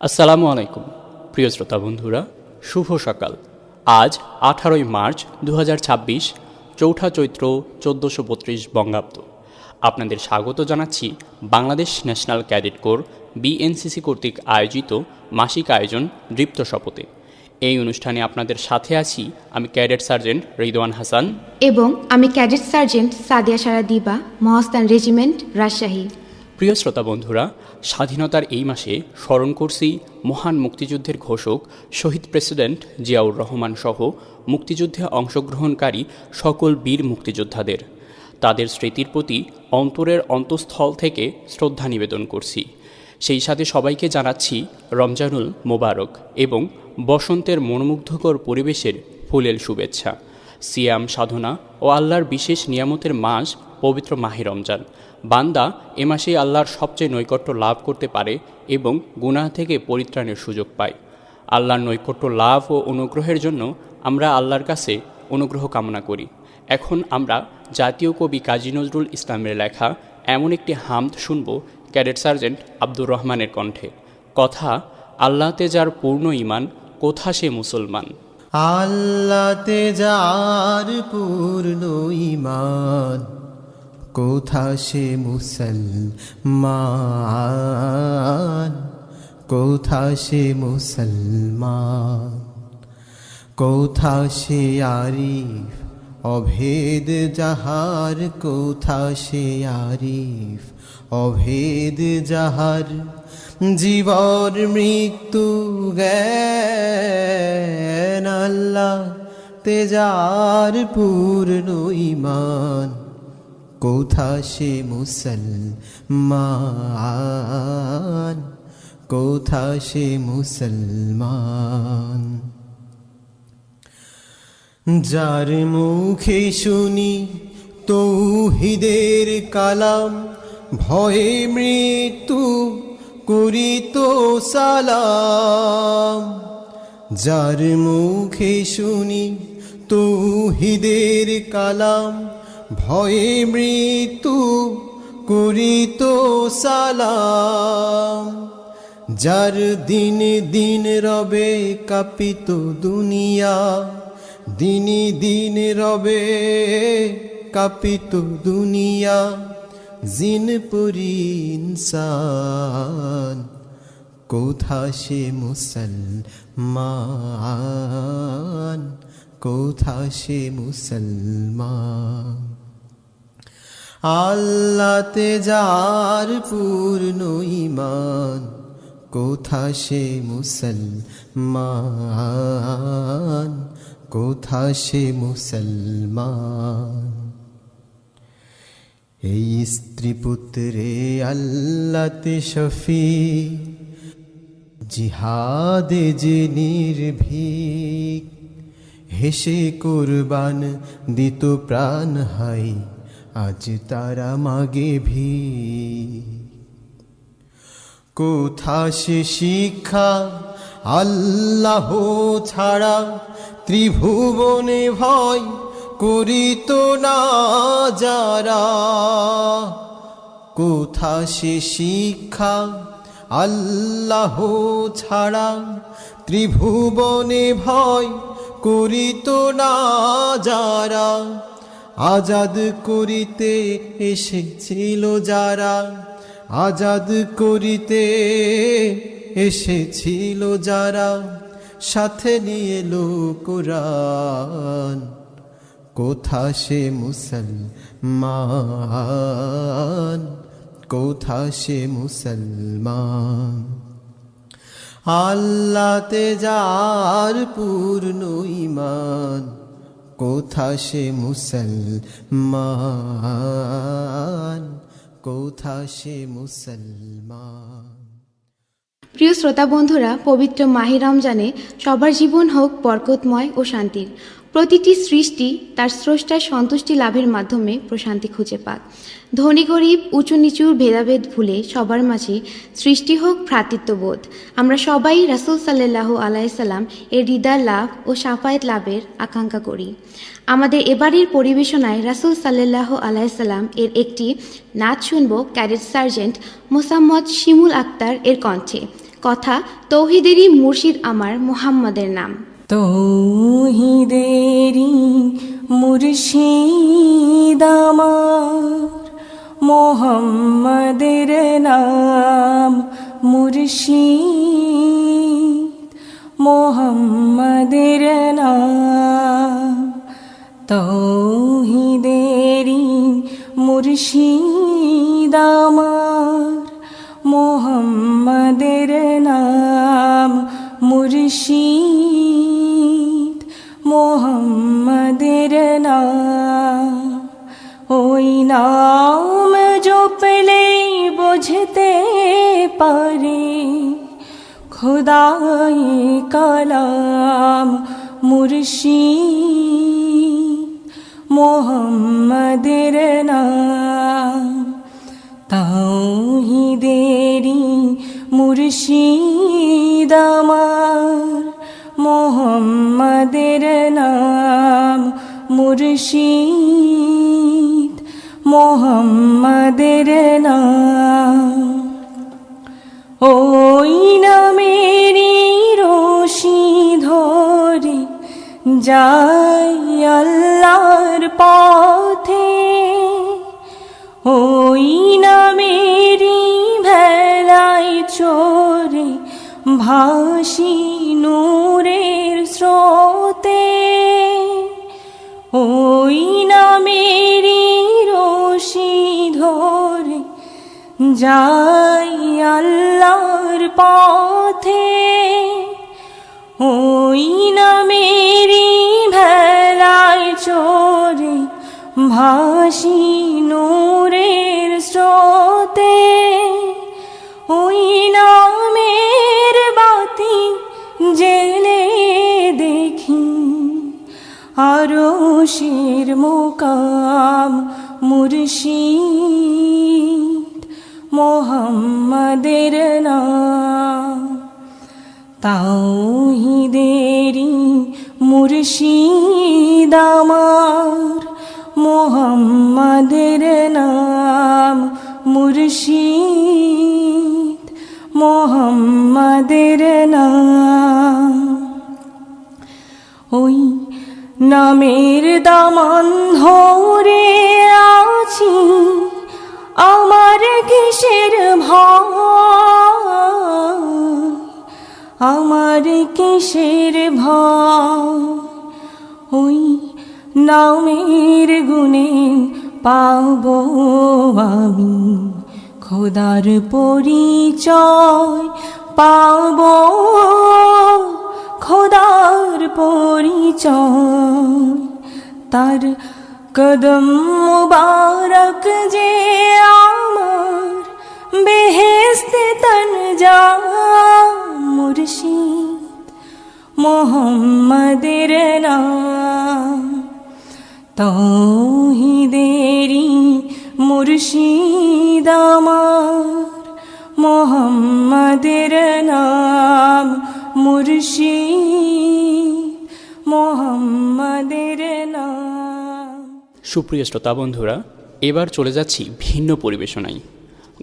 আসসালামু আলাইকুম প্রিয় শ্রোতা বন্ধুরা, শুভ সকাল। আজ 18ই মার্চ 2026, চৌঠা চৈত্র 1432 বঙ্গাব্দ। আপনাদের স্বাগত জানাচ্ছি Bangladesh national cadet corps BNCC কর্তৃক আয়োজিত মাসিক আয়োজন দৃপ্ত শপথে। এই অনুষ্ঠানে আপনাদের সাথে আছি আমি ক্যাডেট সার্জেন্ট রিদওয়ান হাসান এবং আমি ক্যাডেট সার্জেন্ট সাদিয়া সারা দিবা, মহাস্থান রেজিমেন্ট, রাজশাহী। প্রিয় শ্রোতা বন্ধুরা, স্বাধীনতার এই মাসে স্মরণ করছি মহান মুক্তিযুদ্ধের ঘোষক শহীদ প্রেসিডেন্ট জিয়াউর রহমান সহ মুক্তিযুদ্ধে অংশগ্রহণকারী সকল বীর মুক্তিযোদ্ধাদের। তাদের স্মৃতির প্রতি অন্তরের অন্তঃস্থল থেকে শ্রদ্ধা নিবেদন করছি। সেই সাথে সবাইকে জানাচ্ছি রমজানুল মোবারক এবং বসন্তের মনোমুগ্ধকর পরিবেশের ফুলেল শুভেচ্ছা। সিয়াম সাধনা ও আল্লাহর বিশেষ নিয়ামতের মাস পবিত্র মাহে রমজান। বান্দা এ মাসেই আল্লাহর সবচেয়ে নৈকট্য লাভ করতে পারে এবং গুনাহ থেকে পরিত্রাণের সুযোগ পায়। আল্লাহর নৈকট্য লাভ ও অনুগ্রহের জন্য আমরা আল্লাহর কাছে অনুগ্রহ কামনা করি। এখন আমরা জাতীয় কবি কাজী নজরুল ইসলামের লেখা এমন একটি হামদ শুনব ক্যাডেট সার্জেন্ট আব্দুর রহমানের কণ্ঠে। কথা, আল্লাহতে যার পূর্ণ ঈমান, কোথা সে মুসলমান। আল্লাহতে যার পূর্ণ ঈমান, কোথা সে মুসলমান, কোথা সে মুসলমান, কোথা সে আরিফ অভেদ যাহার, কোথা সে আরিফ অভেদ যাহার, জীবন মৃত্যু জ্ঞান, আল্লাহ তেজার পূর্ণ ঈমান, কোথা সে মুসলমান, কোথা সে মুসলমান। যার মুখে শুনি তৌহিদের কালাম, ভয়ে মৃত্যু করিত সালাম। যার মুখে শুনি তৌহিদের কালাম, ভয়ে মৃত্যু করিত সালাম। যার দিন দিন রবে কাঁপিত দুনিয়া, দিনই দিন রবে কাঁপিত দুনিয়া, জিন পুরি ইনসান, কোথা সে মুসলমান, কোথা সে মুসলমান। আল্লাহতে যার পূর্ণ ঈমান, কোথা সে মুসলমান, কোথা সে মুসলমান। এই স্ত্রী পুত্রে আল্লাহতে শফি, জিহাদে যে নির্ভীক, হেসে কুরবান দিত প্রাণ হাই, আজ তারা মাগে ভি। কোথা সে শিক্ষা আল্লাহ ছাড়া, ত্রিভুবনে ভয় করিত না যারা। কোথা সে শিক্ষা আল্লাহ ছাড়া, ত্রিভুবনে ভয় করিত না যারা। আজাদ করিতে এসেছিল যারা, আজাদ করিতে এসেছিল যারা, সাথে নিয়ে এলো কোরআন, কোথা সে মুসলমান, কোথা সে মুসলমান। আল্লাহতে যার পূর্ণ ঈমান, কোথা সে মুসলমান, কোথা সে মুসলমান। প্রিয় শ্রোতা বন্ধুরা, পবিত্র মাহে রমজানে সবার জীবন হোক বরকতময় ও শান্তির। প্রতিটি সৃষ্টি তার স্রষ্টার সন্তুষ্টি লাভের মাধ্যমে প্রশান্তি খুঁজে পাক। ধনী গরিব, উঁচু নিচুর ভেদাভেদ ভুলে সবার মাঝে সৃষ্টি হোক ভ্রাতৃত্ববোধ। আমরা সবাই রাসূল সাল্লাল্লাহু আলাইহি সাল্লাম এর হৃদয় লাভ ও শাফায়েত লাভের আকাঙ্ক্ষা করি। আমাদের এবারের পরিবেশনায় রাসূল সাল্লাল্লাহু আলাইহি সাল্লাম এর একটি নাচ শুনব ক্যাডেট সার্জেন্ট মোসাম্মদ শিমুল আক্তার এর কণ্ঠে। কথা তৌহিদেরই মুর্শিদ আমার মুহাম্মাদের নাম। তৌহিদেরি মুর্শিদ আমার মোহাম্মদের নাম, মুর্শিদ মোহাম্মদের নাম। তৌহিদেরি মুর্শিদ আমার মোহাম্মদের নাম, মুর্শিদ মোহাম্মদের নাম। ওই নাম জপলে বুঝতে পারে খোদায়ে কালাম, মুর্শিদ মোহাম্মদের নাম। তাওহীদেরি মুর্শিদ আমার মোহাম্মদের নাম, মুর্শিদ মোহাম্মদের নাম। ওই নামেরই রশি ধরে যাই আল্লাহর পথে, ওই নামেরই ভেলায় চড়ে ভাসি নূরের স্রোতে। ওই নামেরই রশি ধরে যাই আল্লাহর পথে, ওই নামেরই ভেলায় চড়ে ভাসি নূরের স্রোতে। ওই নামের বাতি জেলে দেখি আরশের মুকাম, মুর্শিদ মোহাম্মদের নাম। তাওহীদেরি মুর্শিদ আমার মোহাম্মদের নাম, মুর্শিদ মোহাম্মদের নাম। ওই নামের দামান ধরে আছি আমার কিসের ভয়, আমার কিসের ভয়। ওই নামের গুণে পাব আমি খোদার পরিচয়, পাব খোদার পরিচয়। তার কদম মুবারক যে আমার বেহেশতে তন যা, মুর্শিদ মোহাম্মদের নাম। তাওহীদেরি মুর্শিদ আমার মোহাম্মদের নাম, মুর্শিদ মোহাম্মদের নাম। সুপ্রিয় শ্রোতা বন্ধুরা, এবার চলে যাচ্ছি ভিন্ন পরিবেশনায়।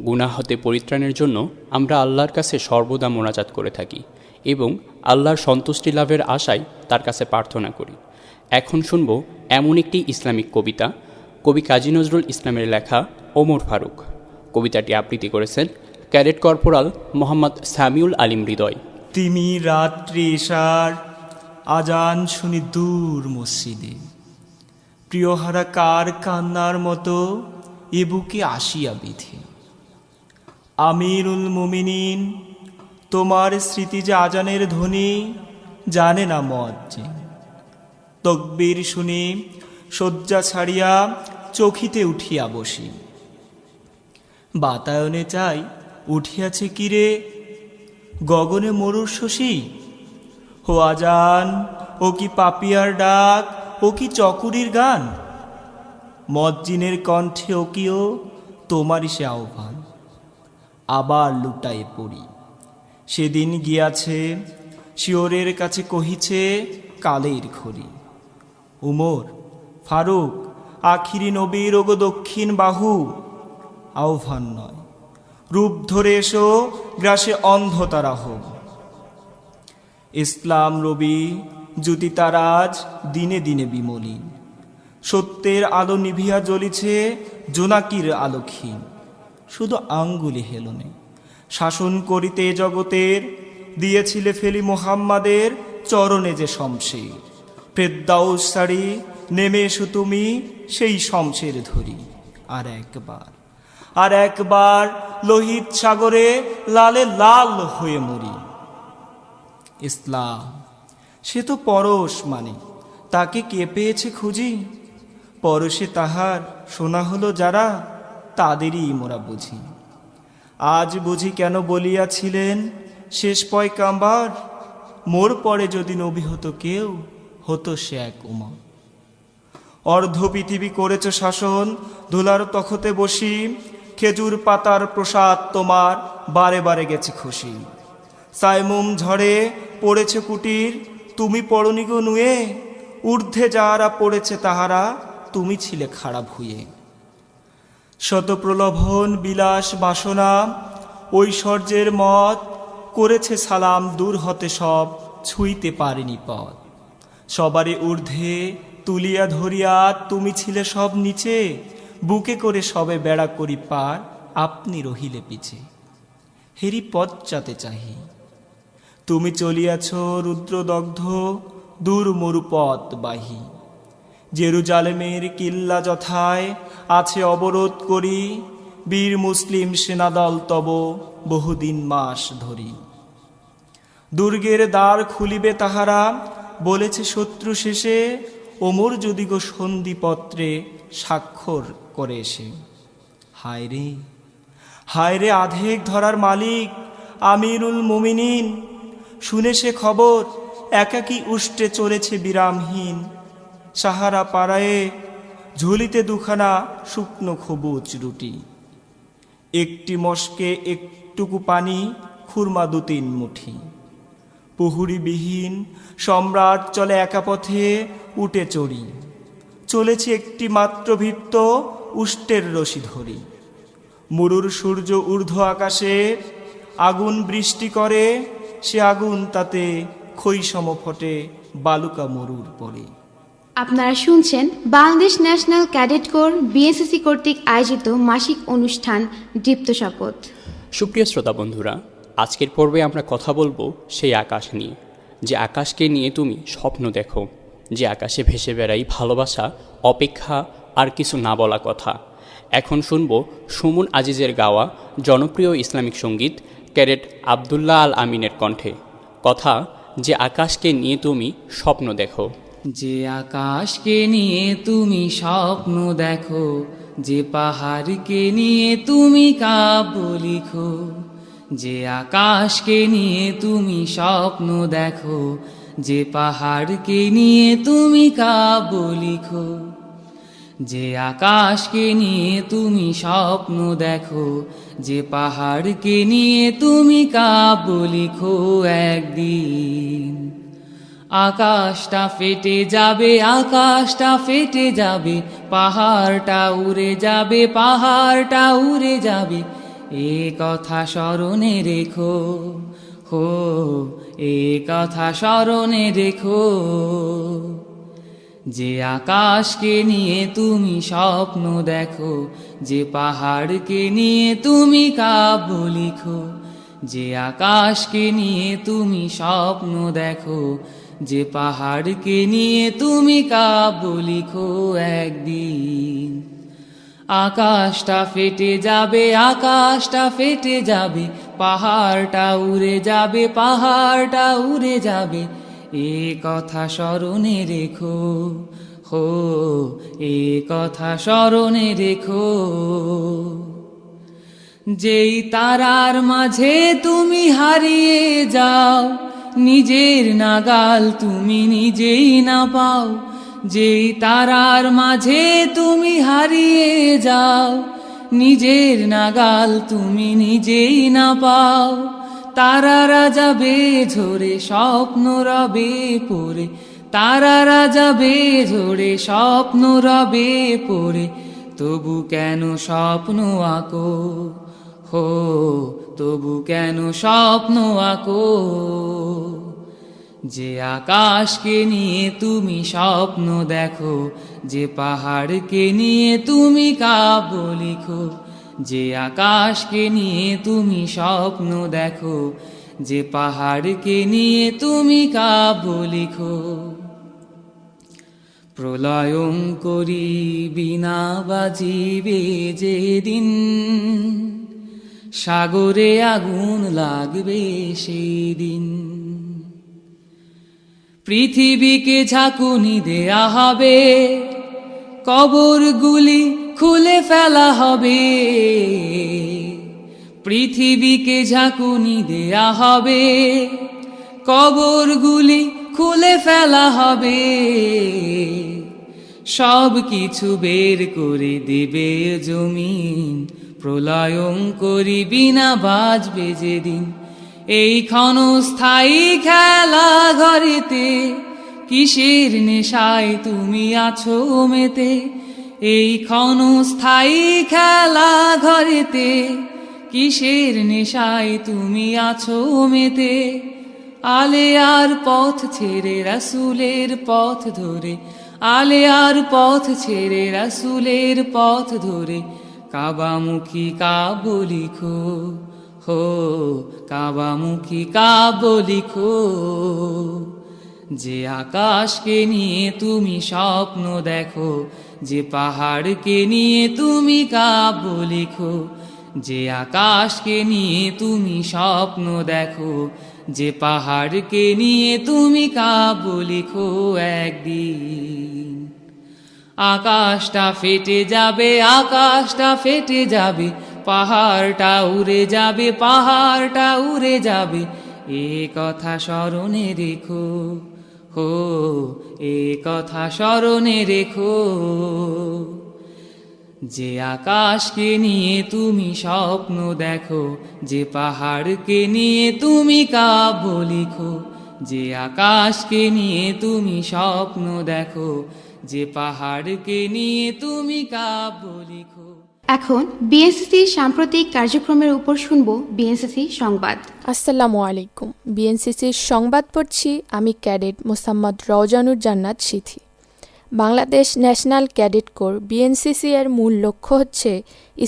গুনাহ হতে পরিত্রাণের জন্য আমরা আল্লাহর কাছে সর্বদা মোনাজাত করে থাকি এবং আল্লাহর সন্তুষ্টি লাভের আশায় তার কাছে প্রার্থনা করি। এখন শুনব এমন একটি ইসলামিক কবিতা, কবি কাজী নজরুল ইসলামের লেখা ওমর ফারুক। কবিতাটি আবৃত্তি করেছেন ক্যাডেট কর্পোরাল মোহাম্মদ সামিউল আলিম হৃদয়। তিমি রাত্রি এশার আজান শুনি দূর মসজিদে, প্রিয়হারা কার কান্নার মতো এ বুকে আসিয়া বিধে। আমিরুল মুমিনিন তোমার স্মৃতি যে আজানের ধ্বনি জানে না মুয়াজ্জিন। তকবীর শুনি শয্যা ছাড়িয়া চকিতে উঠিয়া বসি, বাতায়নে চাই উঠিয়াছে কিরে গগনে মরুর শশী। ও আজান, ও কি পাপিয়ার ডাক, ও কি চকুরির গান, মুয়াজ্জিনের কণ্ঠে ও কিও তোমারই সে আহ্বান। আবার লুটায়ে পড়ি, সেদিন গিয়াছে শিওরের কাছে কহিছে কালের ঘড়ি। উমর ফারুক আখিরি নবীর ওগো দক্ষিণ বাহু, আহ্বান নয় রূপ ধরে এসো গ্রাসে অন্ধতারাহ। ইসলাম রবি জ্যোতি তারাজ দিনে দিনে বিমলিন, সত্যের আলো নিভিয়া জ্বলিছে জোনাকির আলোক্ষীণ। শুধু আঙ্গুলি হেলনে শাসন করিতে জগতের, দিয়েছিলে ফেলি মোহাম্মাদের চরণে যে শমশের। ফেরদাউস সারি নেমে এসো তুমি সেই শমশের ধরি, আর একবার লোহিত সাগরে লালে লাল হয়ে মরি। ইসলাম সে তো পরশ, মানে তাকে কে পেয়েছে খুঁজি। পরশে তাহার শোনা হলো যারা, তাদেরই মোরা বুঝি। আজ বুঝি কেন বলিয়াছিলেন শেষ পয়গাম্বার, মোর পরে যদি নবী হতো কেউ, হতো সে এক উমর। অর্ধ পৃথিবী করেছ শাসন ধুলার তখতে বসি, খেজুর পাতার প্রসাদ তোমার বারে বারে গেছে খুশি। সাইমুম ঝড়ে পড়েছে কুটির, তুমি পড়নি গো নুয়ে। ঊর্ধ্বে যাহারা পড়েছে তাহারা, তুমি ছিলে খাড়া ভুয়ে। শত প্রলোভন বিলাস বাসনা ঐশ্বর্যের মত, করেছে সালাম দূর হতে সব, ছুঁইতে পারেনি পথ। সবারে ঊর্ধ্বে তুলিয়া ধরিয়া তুমি ছিলে সব নিচে, বুকে করে সবে বেড়া করি পার, আপনি রহিলে পিছে। হেরি পশ্চাতে চাহি, তুমি চলিয়াছ রুদ্রদগ্ধ দূর মরুপথ বাহি। জেরুজালেমের কিল্লা যথায় আছে অবরোধ করি, বীর মুসলিম সেনাদল তব বহুদিন মাস ধরি। দুর্গের দ্বার খুলিবে তাহারা, বলেছে শত্রু শেষে, ওমর যদি গো সন্ধিপত্রে স্বাক্ষর করে এসে। হায় রে আধেক ধরার মালিক আমিরুল মুমিনিন, শুনে সে খবর একাকী উষ্টে চলেছে বিরামহীন। সাহারা পাড়ায়ে ঝুলিতে দুখানা শুকনো সবুজ রুটি, একটি মস্কে একটুকু পানি, খুরমা 2-3 মুঠি। প্রহরীবিহীন সম্রাট চলে একা পথে উঠে চড়ি, চলেছে একটি মাত্র ভৃত্য উষ্টের রশি ধরি। মরুর সূর্য ঊর্ধ্ব আকাশে আগুন বৃষ্টি করে, সে আগুন তাতে ক্ষয়সম ফটে বালুকা মরুর পরে। আপনারা শুনছেন Bangladesh national cadet corps BNCC কর্তৃক আয়োজিত মাসিক অনুষ্ঠান দীপ্ত শপথ। সুপ্রিয় শ্রোতা বন্ধুরা, আজকের পর্বে আমরা কথা বলবো সেই আকাশ নিয়ে, যে আকাশকে নিয়ে তুমি স্বপ্ন দেখো, যে আকাশে ভেসে বেড়াই ভালোবাসা, অপেক্ষা আর কিছু না বলা কথা। এখন শুনবো সুমন আজিজের গাওয়া জনপ্রিয় ইসলামিক সঙ্গীত ক্যাডেট আবদুল্লাহ আল আমিনের কণ্ঠে। কথা, যে আকাশকে নিয়ে তুমি স্বপ্ন দেখো। যে আকাশকে নিয়ে তুমি স্বপ্ন দেখো, যে পাহাড়কে নিয়ে তুমি কাব্য লিখো। যে আকাশকে নিয়ে তুমি স্বপ্ন দেখো, যে পাহাড়কে নিয়ে তুমি কাব্য লিখো। যে আকাশকে নিয়ে তুমি স্বপ্ন দেখো, যে পাহাড়কে নিয়ে তুমি কাব্য লিখো। একদিন আকাশটা ফেটে যাবে, আকাশটা ফেটে যাবে, পাহাড়টা উড়ে যাবে, পাহাড়টা উড়ে যাবে। এ কথা স্মরণে রেখো, হো এ কথা স্মরণে রেখো। যে আকাশকে নিয়ে তুমি স্বপ্ন দেখো, যে পাহাড়কে নিয়ে তুমি কাব্য লিখো। যে আকাশকে নিয়ে তুমি স্বপ্ন দেখো, যে পাহাড়কে নিয়ে তুমি কাব্য লিখো। একদিন আকাশটা ফেটে যাবে, আকাশটা ফেটে যাবে, পাহাড়টা উড়ে যাবে, পাহাড়টা উড়ে যাবে। এ কথা স্মরণে রেখো, হো এ কথা স্মরণে রেখো। যেই তারার মাঝে তুমি হারিয়ে যাও, নিজের নাগাল তুমি নিজেই না পাও। যেই তারার মাঝে তুমি হারিয়ে যাও, নিজের নাগাল তুমি নিজেই না পাও। তারারা যাবে ঝরে স্বপ্ন রবে পড়ে, তারারা যাবে ঝরে স্বপ্ন রবে পড়ে। তবু কেন স্বপ্ন আঁকো, হো তবু কেন স্বপ্ন আঁকো, যে আকাশকে নিয়ে তুমি স্বপ্ন দেখো, যে পাহাড়কে নিয়ে তুমি কাব্য লিখো, যে আকাশকে নিয়ে তুমি স্বপ্ন দেখো, যে পাহাড়কে নিয়ে তুমি কাব্য লিখো। প্রলয়ঙ্করী বীণা বাজিবে যেদিন, সাগরে আগুন লাগবে সেই দিন। পৃথিবীকে ঝাঁকুনি দেয়া হবে, কবরগুলি খুলে ফেলা হবে। পৃথিবীকে ঝাঁকুনি দেয়া হবে, কবরগুলি খুলে ফেলা হবে। সব কিছু বের করে দেবে জমিন, প্রলয়ঙ্করী বীণা বাজবে যেদিন। এই ক্ষণস্থায়ী খেলা ঘরেতে কিসের নেশায় তুমি আছো মেতে। এই ক্ষণস্থায়ী খেলা ঘরেতে কিসের নেশায় তুমি আছো মেতে। আলেয়ার পথ ছেড়ে রাসূলের পথ ধরে, আলেয়ার পথ ছেড়ে রাসূলের পথ ধরে, কাবামুখী কাব্য লিখো, হো কাবামুখী কাব্য লিখো। যে আকাশকে নিয়ে তুমি স্বপ্ন দেখো, যে পাহাড়কে নিয়ে তুমি কাব্য লিখো, যে আকাশকে নিয়ে তুমি স্বপ্ন দেখো, যে পাহাড়কে নিয়ে তুমি কাব্য লিখো। একদিন আকাশটা ফেটে যাবে, আকাশটা ফেটে যাবে, পাহাড়টা উড়ে যাবে, পাহাড়টা উড়ে যাবে। এ কথা স্মরণে রেখো, হো এ কথা স্মরণে রেখো। যে আকাশকে নিয়ে তুমি স্বপ্ন দেখো, যে পাহাড়কে নিয়ে তুমি কাব্য লিখো, যে আকাশকে নিয়ে তুমি স্বপ্ন দেখো, যে পাহাড়কে নিয়ে তুমি কাব্য লিখো। এখন বিএনসিসির সাম্প্রতিক কার্যক্রমের উপর শুনব বিএনসিসি সংবাদ। আসসালামু আলাইকুম। বিএনসিসির সংবাদ পড়ছি আমি cadet Mosammad Rawjanur Jannat Sithi. Bangladesh national cadet corps BNCC এর মূল লক্ষ্য হচ্ছে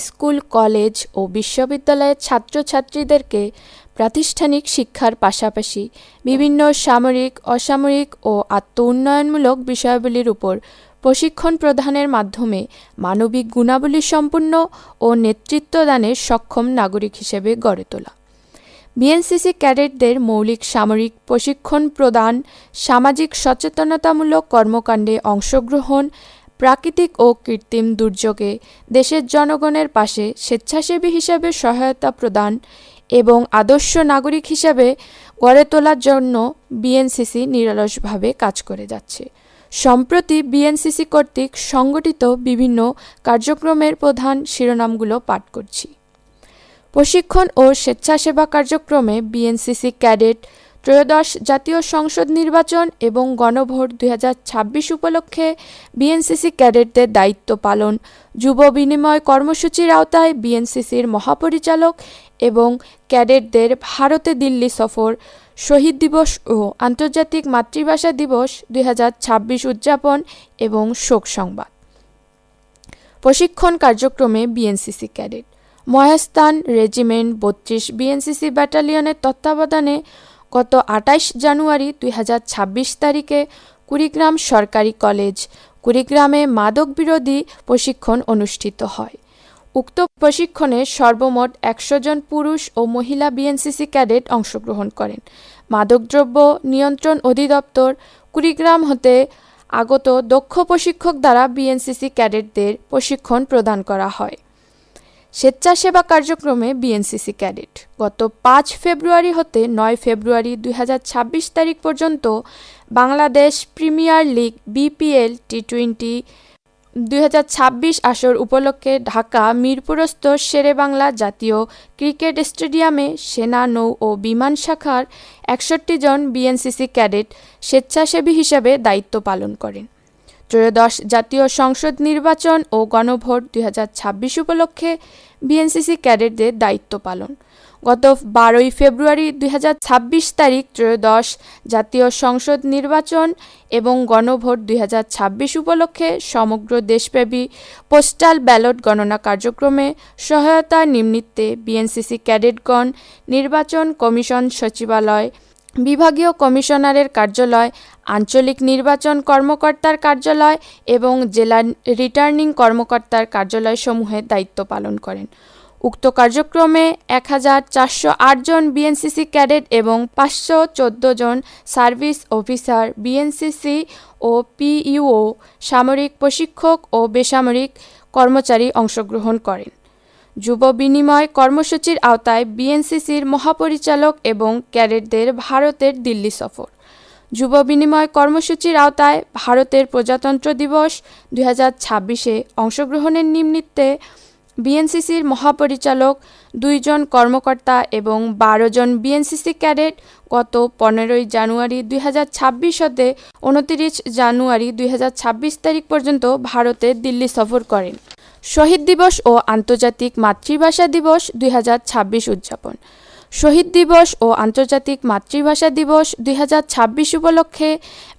স্কুল, কলেজ ও বিশ্ববিদ্যালয়ের ছাত্রছাত্রীদেরকে প্রাতিষ্ঠানিক শিক্ষার পাশাপাশি বিভিন্ন সামরিক, অসামরিক ও আত্ম-উন্নয়নমূলক বিষয়াবলীর উপর প্রশিক্ষণ প্রদানের মাধ্যমে মানবিক গুণাবলী সম্পন্ন ও নেতৃত্বদানের সক্ষম নাগরিক হিসেবে গড়ে তোলা। বিএনসিসি ক্যাডেটদের মৌলিক সামরিক প্রশিক্ষণ প্রদান, সামাজিক সচেতনতামূলক কর্মকাণ্ডে অংশগ্রহণ, প্রাকৃতিক ও কৃত্রিম দুর্যোগে দেশের জনগণের পাশে স্বেচ্ছাসেবী হিসেবে সহায়তা প্রদান এবং আদর্শ নাগরিক হিসেবে গড়ে তোলার জন্য বিএনসিসি নিরলসভাবে কাজ করে যাচ্ছে। সম্প্রতি বিএনসিসি কর্তৃক সংগঠিত বিভিন্ন কার্যক্রমের প্রধান শিরোনামগুলো পাঠ করছি। প্রশিক্ষণ ও স্বেচ্ছাসেবা কার্যক্রমে বিএনসিসি ক্যাডেট ত্রয়োদশ জাতীয় সংসদ নির্বাচন এবং গণভোট 2026 উপলক্ষে বিএনসিসি ক্যাডেটদের দায়িত্ব পালন, যুব বিনিময় কর্মসূচির আওতায় বিএনসিসির মহাপরিচালক এবং ক্যাডেটদের ভারতে দিল্লি সফর, শহীদ দিবস ও আন্তর্জাতিক মাতৃভাষা দিবস 2026 উদযাপন এবং শোক সংবাদ। প্রশিক্ষণ কার্যক্রমে BNCC cadet Mahasthan regiment 32 BNCC ব্যাটালিয়নের তত্ত্বাবধানে গত 28 জানুয়ারি 2026 তারিখে কুড়িগ্রাম সরকারি কলেজ, কুড়িগ্রামে মাদক বিরোধী প্রশিক্ষণ অনুষ্ঠিত হয়। উক্ত প্রশিক্ষণে সর্বমোট 100 জন পুরুষ ও মহিলা বিএনসিসি ক্যাডেট অংশগ্রহণ করেন। মাদকদ্রব্য নিয়ন্ত্রণ অধিদপ্তর কুড়িগ্রাম হতে আগত দক্ষ প্রশিক্ষক দ্বারা বিএনসিসি ক্যাডেটদের প্রশিক্ষণ প্রদান করা হয়। স্বেচ্ছাসেবা কার্যক্রমে বিএনসিসি ক্যাডেট গত 5 ফেব্রুয়ারি হতে 9 ফেব্রুয়ারি 2026 তারিখ পর্যন্ত Bangladesh premier league BPL T20 2026 আসর উপলক্ষে ঢাকা মিরপুরস্থ শেরেবাংলা জাতীয় ক্রিকেট স্টেডিয়ামে সেনা, নৌ ও বিমান শাখার 61 জন বিএনসিসি ক্যাডেট স্বেচ্ছাসেবী হিসেবে দায়িত্ব পালন করেন। ত্রয়োদশ জাতীয় সংসদ নির্বাচন ও গণভোট 2026 উপলক্ষে বিএনসিসি ক্যাডেটদের দায়িত্ব পালন। গত 12 ফেব্রুয়ারি 2026 তারিখ ত্রয়োদশ জাতীয় সংসদ নির্বাচন এবং গণভোট 2026 উপলক্ষে সমগ্র দেশব্যাপী পোস্টাল ব্যালট গণনা কার্যক্রমে সহায়তা নিমিত্তে বিএনসিসি ক্যাডেটগণ নির্বাচন কমিশন সচিবালয়, বিভাগীয় কমিশনারের কার্যালয়, আঞ্চলিক নির্বাচন কর্মকর্তার কার্যালয় এবং জেলা রিটার্নিং কর্মকর্তার কার্যালয়সমূহে দায়িত্ব পালন করেন। উক্ত কার্যক্রমে 1408 জন বিএনসিসি ক্যাডেট এবং 514 জন সার্ভিস অফিসার, বিএনসিসি ও পিইও, সামরিক প্রশিক্ষক ও বেসামরিক কর্মচারী অংশগ্রহণ করেন। যুব বিনিময় কর্মসূচির আওতায় বিএনসিসির মহাপরিচালক এবং ক্যাডেটদের ভারতের দিল্লি সফর। যুব বিনিময় কর্মসূচির আওতায় ভারতের প্রজাতন্ত্র দিবস 2026-এ অংশগ্রহণের নিমিত্তে বিএনসিসির মহাপরিচালক, 2 জন কর্মকর্তা এবং 12 জন বিএনসিসি ক্যাডেট গত 15 জানুয়ারি 2026 হতে 29 জানুয়ারি 2026 তারিখ পর্যন্ত ভারতের দিল্লি সফর করেন। শহীদ দিবস ও আন্তর্জাতিক মাতৃভাষা দিবস 2026 উদযাপন। শহীদ দিবস ও আন্তর্জাতিক মাতৃভাষা দিবস 2026 উপলক্ষে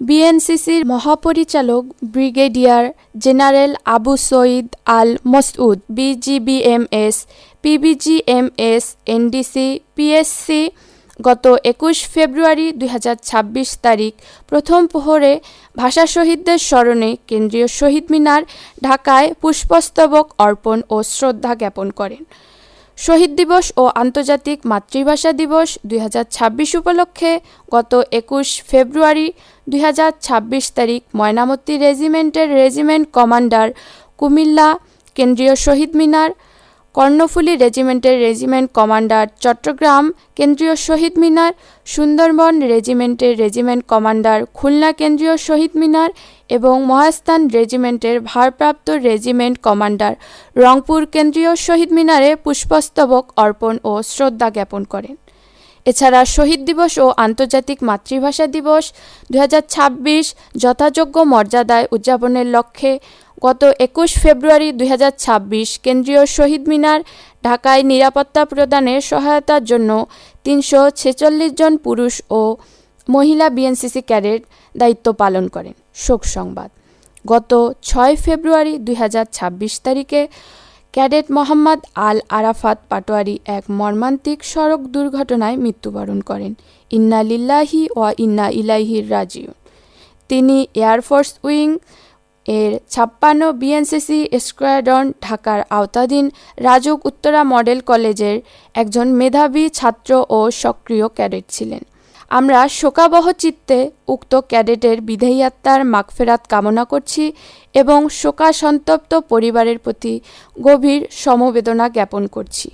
বিএনসিসির মহাপরিচালক ব্রিগেডিয়ার জেনারেল আবু সঈদ আল মসউদ, বিজিবিএমএস, পিবিজিএমএস, এনডিসি, পিএসসি গত 21 ফেব্রুয়ারি 2026 তারিখ প্রথম প্রহরে ভাষা শহীদদের স্মরণে কেন্দ্রীয় শহীদ মিনার ঢাকায় পুষ্পস্তবক অর্পণ ও শ্রদ্ধা জ্ঞাপন করেন। শহীদ দিবস ও আন্তর্জাতিক মাতৃভাষা দিবস 2026 উপলক্ষে গত 21 ফেব্রুয়ারি 2026 তারিখ ময়নামতি রেজিমেন্টের রেজিমেন্ট কমান্ডার, কুমিল্লা কেন্দ্রীয় শহীদ মিনার, কর্ণফুলী রেজিমেন্টের রেজিমেন্ট কমান্ডার, চট্টগ্রাম কেন্দ্রীয় শহীদ মিনার, সুন্দরবন রেজিমেন্টের রেজিমেন্ট কমান্ডার, খুলনা কেন্দ্রীয় শহীদ মিনার এবং মহাস্থান রেজিমেন্টের ভারপ্রাপ্ত রেজিমেন্ট কমান্ডার রংপুর কেন্দ্রীয় শহীদ মিনারে পুষ্পস্তবক অর্পণ ও শ্রদ্ধা জ্ঞাপন করেন। এছাড়া শহীদ দিবস ও আন্তর্জাতিক মাতৃভাষা দিবস 2026 যথাযোগ্য মর্যাদায় উদযাপনের লক্ষ্যে গত 21 ফেব্রুয়ারি 2026 কেন্দ্রীয় শহীদ মিনার ঢাকায় নিরাপত্তা প্রদানের সহায়তার জন্য 346 জন পুরুষ ও মহিলা বিএনসিসি ক্যাডেট দায়িত্ব পালন করেন। শোক সংবাদ: গত 6 ফেব্রুয়ারি 2026 তারিখে ক্যাডেট মোহাম্মদ আল আরাফাত পাটোয়ারি এক মর্মান্তিক সড়ক দুর্ঘটনায় মৃত্যুবরণ করেন। ইন্না লিল্লাহি ওয়া ইন্না ইলাইহি রাজিউন। তিনি এয়ারফোর্স উইং এর 56 বিএনসিসি স্কোয়াড্রন ঢাকার আওতাধীন রাজুক উত্তরা মডেল কলেজের একজন মেধাবী ছাত্র ও সক্রিয় ক্যাডেট ছিলেন। আমরা শোকাবহ চিত্তে উক্ত ক্যাডেটের বিদেহী আত্মার মাগফিরাত কামনা করছি এবং শোকাসন্তপ্ত পরিবারের প্রতি গভীর সমবেদনা জ্ঞাপন করছি।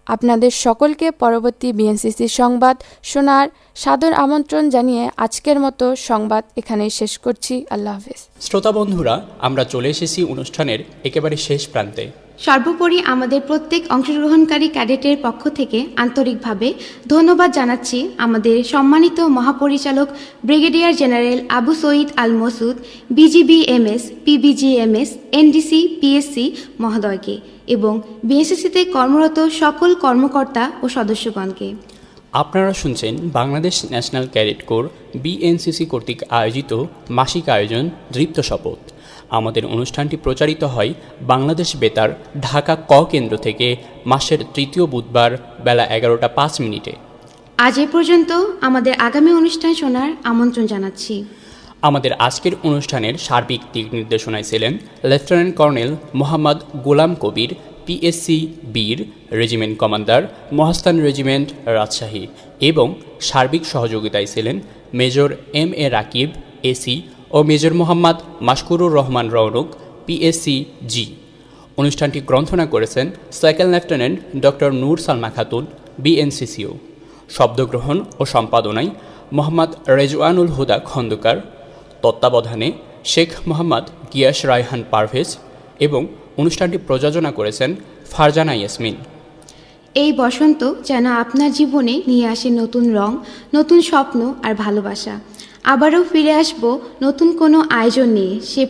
আপনাদের সকলকে পরবর্তী বিএনসিসি সংবাদ শোনার সাদর আমন্ত্রণ জানিয়ে আজকের মতো সংবাদ এখানেই শেষ করছি। আল্লাহ হাফেজ। শ্রোতা বন্ধুরা, আমরা চলে এসেছি অনুষ্ঠানের একেবারে শেষ প্রান্তে। সর্বোপরি আমাদের প্রত্যেক অংশগ্রহণকারী ক্যাডেটের পক্ষ থেকে আন্তরিকভাবে ধন্যবাদ জানাচ্ছি আমাদের সম্মানিত মহাপরিচালক ব্রিগেডিয়ার জেনারেল আবু সঈদ আল মসউদ, বিজিবিএমএস, পিবিজিএমএস, এনডিসি, পিএসসি মহোদয়কে এবং বিএনসিসিতে কর্মরত সকল কর্মকর্তা ও সদস্যগণকে। আপনারা শুনছেন Bangladesh national cadet corps BNCC কর্তৃক আয়োজিত মাসিক আয়োজন দৃপ্ত শপথ। আমাদের অনুষ্ঠানটি প্রচারিত হয় বাংলাদেশ বেতার ঢাকা ক কেন্দ্র থেকে মাসের তৃতীয় বুধবার বেলা 11:05। আজ এ পর্যন্ত। আমাদের আগামী অনুষ্ঠান শোনার আমন্ত্রণ জানাচ্ছি। আমাদের আজকের অনুষ্ঠানের সার্বিক দিক নির্দেশনায় ছিলেন lieutenant colonel Mohammad Golam Kabir, PSC বীর, regiment commander, Mahasthan regiment, Rajshahi, এবং সার্বিক সহযোগিতায় ছিলেন major M A Rakib, AC, O major Mohammad মাশকুরুর Rahman Rounak, PSC জি। অনুষ্ঠানটি গ্রন্থনা করেছেন সেকেন্ড লেফটেন্যান্ট ডক্টর নূর সালমা খাতুন, বিএনসিসিও। শব্দগ্রহণ ও সম্পাদনায় মোহাম্মদ রেজওয়ানুল হুদা খন্দকার, তত্ত্বাবধানে শেখ মোহাম্মদ গিয়াস রায়হান পারভেজ, এবং অনুষ্ঠানটি প্রযোজনা করেছেন ফারজানা ইয়াসমিন। এই বসন্ত যেন আপনার জীবনে নিয়ে আসে নতুন রং, নতুন স্বপ্ন আর ভালোবাসা। আবারও ফিরে আসব নতুন কোনো আয়োজন নিয়ে। সে